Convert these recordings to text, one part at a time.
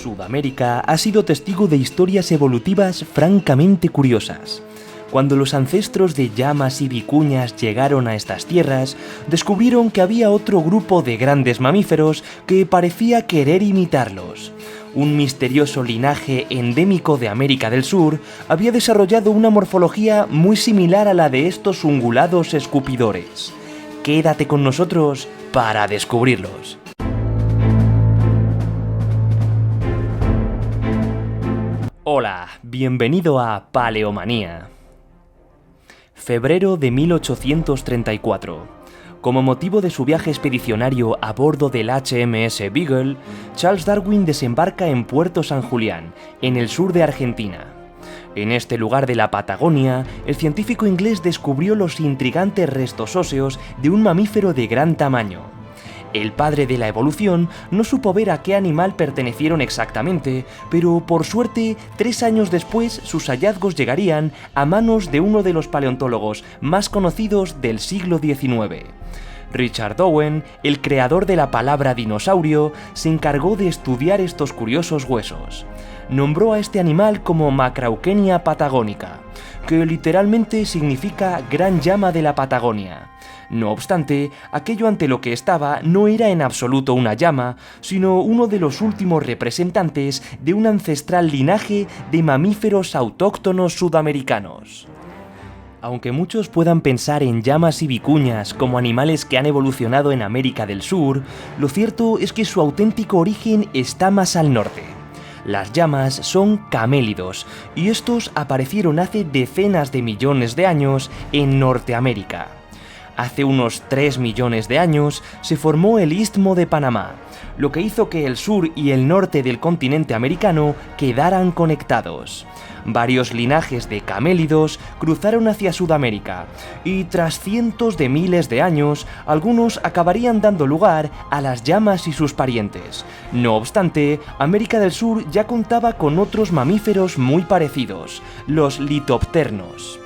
Sudamérica ha sido testigo de historias evolutivas francamente curiosas. Cuando los ancestros de llamas y vicuñas llegaron a estas tierras, descubrieron que había otro grupo de grandes mamíferos que parecía querer imitarlos. Un misterioso linaje endémico de América del Sur había desarrollado una morfología muy similar a la de estos ungulados escupidores. Quédate con nosotros para descubrirlos. Hola, bienvenido a Paleomanía. Febrero de 1834. Como motivo de su viaje expedicionario a bordo del HMS Beagle, Charles Darwin desembarca en Puerto San Julián, en el sur de Argentina. En este lugar de la Patagonia, el científico inglés descubrió los intrigantes restos óseos de un mamífero de gran tamaño. El padre de la evolución no supo ver a qué animal pertenecieron exactamente, pero por suerte, 3 años después sus hallazgos llegarían a manos de uno de los paleontólogos más conocidos del siglo XIX. Richard Owen, el creador de la palabra dinosaurio, se encargó de estudiar estos curiosos huesos. Nombró a este animal como Macrauchenia patagonica, que literalmente significa gran llama de la Patagonia. No obstante, aquello ante lo que estaba no era en absoluto una llama, sino uno de los últimos representantes de un ancestral linaje de mamíferos autóctonos sudamericanos. Aunque muchos puedan pensar en llamas y vicuñas como animales que han evolucionado en América del Sur, lo cierto es que su auténtico origen está más al norte. Las llamas son camélidos, y estos aparecieron hace decenas de millones de años en Norteamérica. Hace unos 3 millones de años se formó el Istmo de Panamá, lo que hizo que el sur y el norte del continente americano quedaran conectados. Varios linajes de camélidos cruzaron hacia Sudamérica, y tras cientos de miles de años, algunos acabarían dando lugar a las llamas y sus parientes. No obstante, América del Sur ya contaba con otros mamíferos muy parecidos, los litopternos.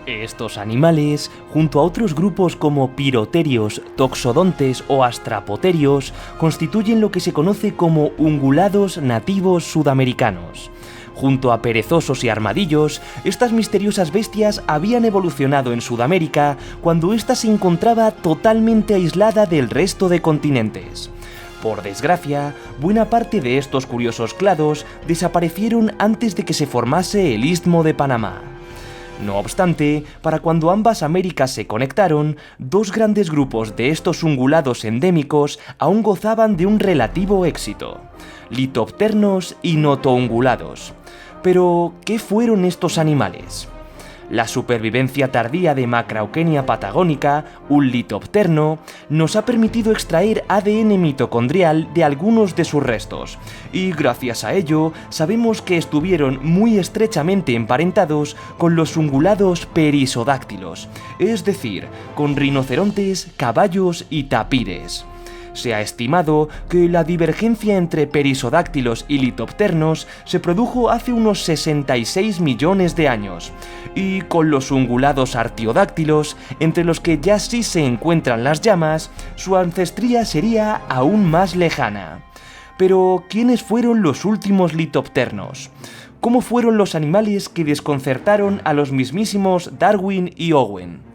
Estos animales, junto a otros grupos como piroterios, toxodontes o astrapoterios, constituyen lo que se conoce como ungulados nativos sudamericanos. Junto a perezosos y armadillos, estas misteriosas bestias habían evolucionado en Sudamérica cuando ésta se encontraba totalmente aislada del resto de continentes. Por desgracia, buena parte de estos curiosos clados desaparecieron antes de que se formase el Istmo de Panamá. No obstante, para cuando ambas Américas se conectaron, 2 grandes grupos de estos ungulados endémicos aún gozaban de un relativo éxito: litopternos y notoungulados. Pero, ¿qué fueron estos animales? La supervivencia tardía de Macrauchenia patagonica, un litopterno, nos ha permitido extraer ADN mitocondrial de algunos de sus restos, y gracias a ello sabemos que estuvieron muy estrechamente emparentados con los ungulados perisodáctilos, es decir, con rinocerontes, caballos y tapires. Se ha estimado que la divergencia entre perisodáctilos y litopternos se produjo hace unos 66 millones de años, y con los ungulados artiodáctilos, entre los que ya sí se encuentran las llamas, su ancestría sería aún más lejana. Pero, ¿quiénes fueron los últimos litopternos? ¿Cómo fueron los animales que desconcertaron a los mismísimos Darwin y Owen?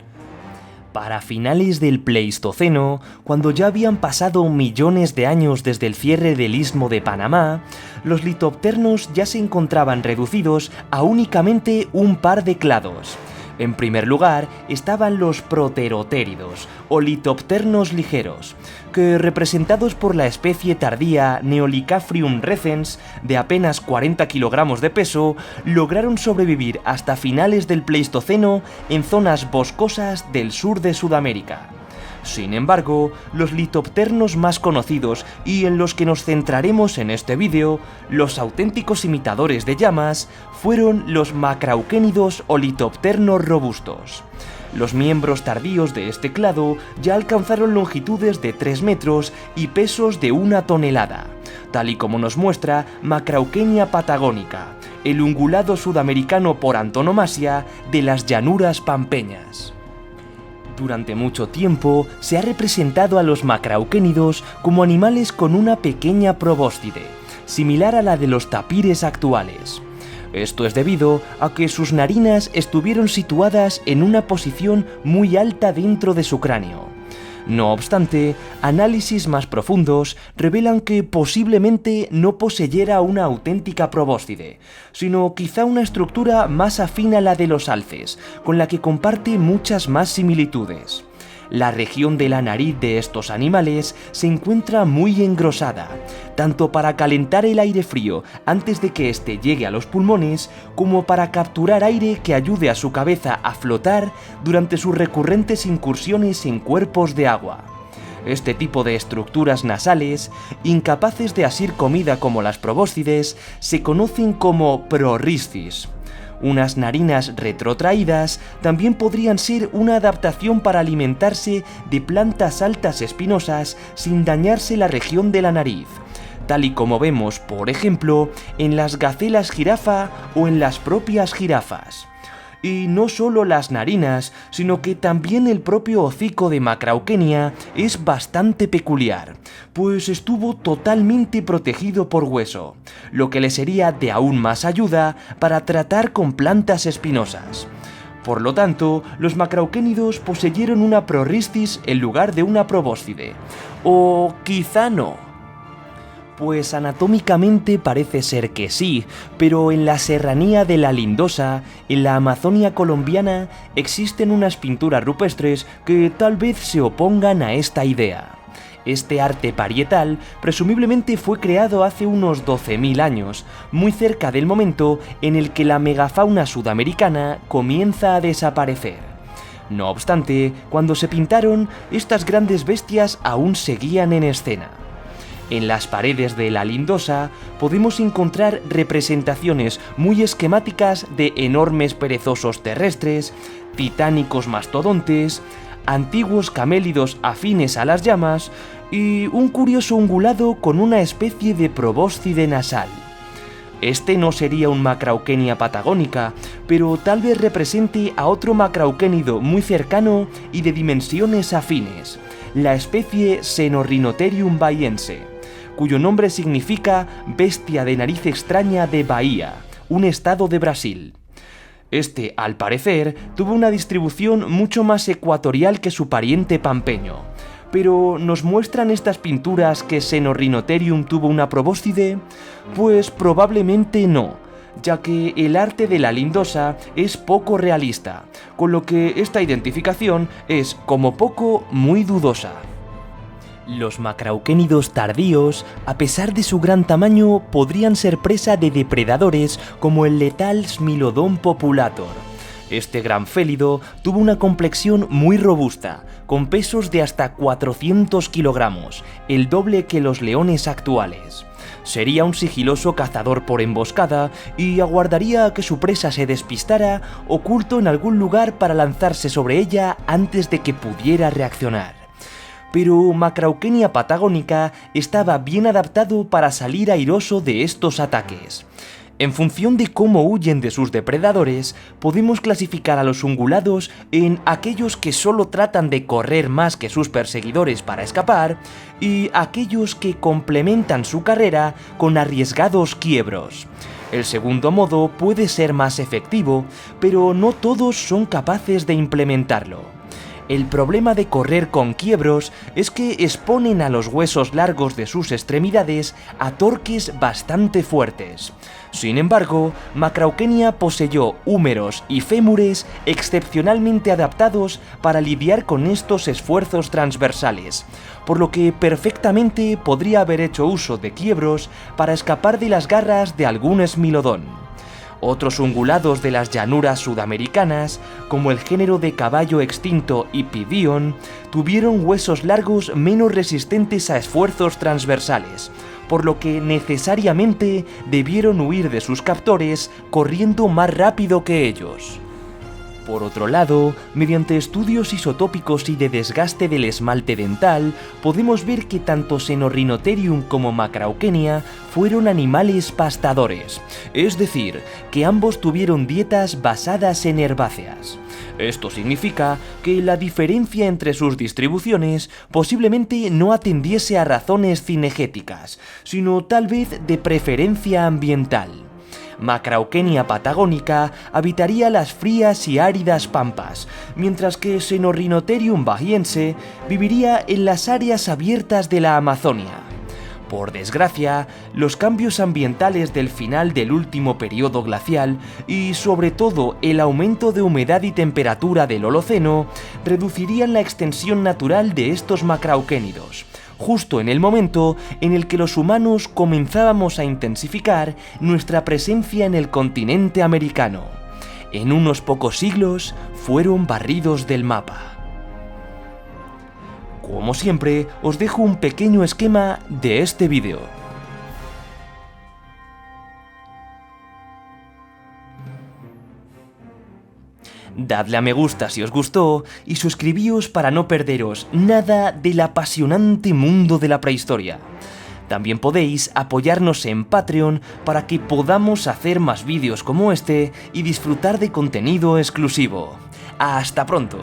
Para finales del Pleistoceno, cuando ya habían pasado millones de años desde el cierre del Istmo de Panamá, los litopternos ya se encontraban reducidos a únicamente un par de clados. En primer lugar estaban los proterotéridos, o litopternos ligeros, que, representados por la especie tardía Neolicaphrium recens, de apenas 40 kilogramos de peso, lograron sobrevivir hasta finales del Pleistoceno en zonas boscosas del sur de Sudamérica. Sin embargo, los litopternos más conocidos y en los que nos centraremos en este vídeo, los auténticos imitadores de llamas, fueron los macrauchénidos o litopternos robustos. Los miembros tardíos de este clado ya alcanzaron longitudes de 3 metros y pesos de 1 tonelada, tal y como nos muestra Macrauchenia patagónica, el ungulado sudamericano por antonomasia de las llanuras pampeñas. Durante mucho tiempo se ha representado a los macrauchénidos como animales con una pequeña probóscide, similar a la de los tapires actuales. Esto es debido a que sus narinas estuvieron situadas en una posición muy alta dentro de su cráneo. No obstante, análisis más profundos revelan que posiblemente no poseyera una auténtica probóscide, sino quizá una estructura más afín a la de los alces, con la que comparte muchas más similitudes. La región de la nariz de estos animales se encuentra muy engrosada, tanto para calentar el aire frío antes de que éste llegue a los pulmones, como para capturar aire que ayude a su cabeza a flotar durante sus recurrentes incursiones en cuerpos de agua. Este tipo de estructuras nasales, incapaces de asir comida como las probóscides, se conocen como prorriscis. Unas narinas retrotraídas también podrían ser una adaptación para alimentarse de plantas altas espinosas sin dañarse la región de la nariz, tal y como vemos, por ejemplo, en las gacelas jirafa o en las propias jirafas. Y no solo las narinas, sino que también el propio hocico de Macrauchenia es bastante peculiar, pues estuvo totalmente protegido por hueso, lo que le sería de aún más ayuda para tratar con plantas espinosas. Por lo tanto, los macrauchénidos poseyeron una prorriscis en lugar de una probóscide. O quizá no. Pues anatómicamente parece ser que sí, pero en la serranía de la Lindosa, en la Amazonia colombiana, existen unas pinturas rupestres que tal vez se opongan a esta idea. Este arte parietal presumiblemente fue creado hace unos 12.000 años, muy cerca del momento en el que la megafauna sudamericana comienza a desaparecer. No obstante, cuando se pintaron, estas grandes bestias aún seguían en escena. En las paredes de la Lindosa podemos encontrar representaciones muy esquemáticas de enormes perezosos terrestres, titánicos mastodontes, antiguos camélidos afines a las llamas y un curioso ungulado con una especie de probóscide nasal. Este no sería un Macrauchenia patagónica, pero tal vez represente a otro macrauchénido muy cercano y de dimensiones afines, la especie Xenorhinotherium baiense, cuyo nombre significa bestia de nariz extraña de Bahía, un estado de Brasil. Este, al parecer, tuvo una distribución mucho más ecuatorial que su pariente pampeño. Pero ¿nos muestran estas pinturas que Xenorhinotherium tuvo una probóscide? Pues probablemente no, ya que el arte de la Lindosa es poco realista, con lo que esta identificación es, como poco, muy dudosa. Los macrauchénidos tardíos, a pesar de su gran tamaño, podrían ser presa de depredadores como el letal Smilodon populator. Este gran félido tuvo una complexión muy robusta, con pesos de hasta 400 kilogramos, el doble que los leones actuales. Sería un sigiloso cazador por emboscada y aguardaría a que su presa se despistara, oculto en algún lugar para lanzarse sobre ella antes de que pudiera reaccionar. Pero Macrauchenia patagónica estaba bien adaptado para salir airoso de estos ataques. En función de cómo huyen de sus depredadores, podemos clasificar a los ungulados en aquellos que solo tratan de correr más que sus perseguidores para escapar y aquellos que complementan su carrera con arriesgados quiebros. El segundo modo puede ser más efectivo, pero no todos son capaces de implementarlo. El problema de correr con quiebros es que exponen a los huesos largos de sus extremidades a torques bastante fuertes. Sin embargo, Macrauchenia poseyó húmeros y fémures excepcionalmente adaptados para lidiar con estos esfuerzos transversales, por lo que perfectamente podría haber hecho uso de quiebros para escapar de las garras de algún Smilodon. Otros ungulados de las llanuras sudamericanas, como el género de caballo extinto Hippidion, tuvieron huesos largos menos resistentes a esfuerzos transversales, por lo que necesariamente debieron huir de sus captores corriendo más rápido que ellos. Por otro lado, mediante estudios isotópicos y de desgaste del esmalte dental, podemos ver que tanto Xenorhinotherium como Macrauchenia fueron animales pastadores, es decir, que ambos tuvieron dietas basadas en herbáceas. Esto significa que la diferencia entre sus distribuciones posiblemente no atendiese a razones cinegéticas, sino tal vez de preferencia ambiental. Macrauchenia patagónica habitaría las frías y áridas pampas, mientras que Xenorhinotherium bahiense viviría en las áreas abiertas de la Amazonia. Por desgracia, los cambios ambientales del final del último periodo glacial y sobre todo el aumento de humedad y temperatura del Holoceno reducirían la extensión natural de estos macrauquénidos, justo en el momento en el que los humanos comenzábamos a intensificar nuestra presencia en el continente americano. En unos pocos siglos fueron barridos del mapa. Como siempre, os dejo un pequeño esquema de este vídeo. Dadle a me gusta si os gustó y suscribíos para no perderos nada del apasionante mundo de la prehistoria. También podéis apoyarnos en Patreon para que podamos hacer más vídeos como este y disfrutar de contenido exclusivo. ¡Hasta pronto!